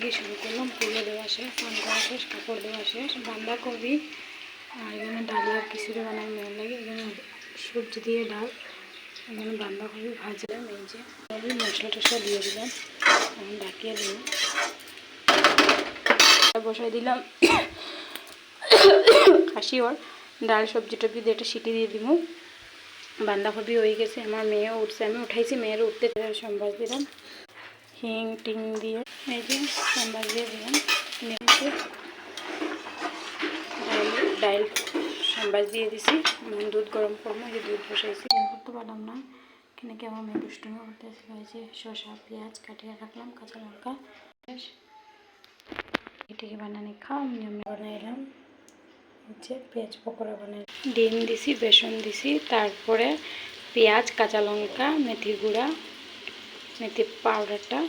থেকে শুরু করলাম। পুজো দেওয়া শেষ, স্নান করা শেষ, কাপড় দেওয়া শেষ। বাঁধাকপি আর এখানে ডালিয়া খিচুড়ি বানানো মেয়ে লাগে। এখানে সবজি দিয়ে ডাল, এখানে বাঁধাকপি ভাজলাম। এই যে মশলা টশলা দিয়ে দিলাম, এখন ঢাকিয়ে দিলাম, বসাই দিলাম খাসি ওর ডাল সবজি টবজি দিয়ে একটা সিটি দিয়ে দিব। বাঁধাকপি হয়ে গেছে, আমার মেয়েও উঠছে, আমি উঠাইছি, মেয়েরও উঠতে সম্বাস দিলাম হিং টিং দিয়ে। এই যে সম্বাস দিয়ে দিলাম, ডাইল সম্বাস দিয়ে দিছি। দুধ গরম করবো, যে দুধ বসাইছি। করতে পারলাম না, এখানে কি আমার মেয়ে দুষ্টুমি করতে হয়েছে। শসা পেঁয়াজ কাটিয়ে রাখলাম, কাঁচা লঙ্কা এটিকে বানানি খাওয়া আমি বানাইলাম। হচ্ছে পেঁয়াজ পকোড়া বানাই, ডিম দিছি, বেসন দিছি, তারপরে পেঁয়াজ কাঁচা লঙ্কা মেথি গুঁড়া মেথি পাউডারটা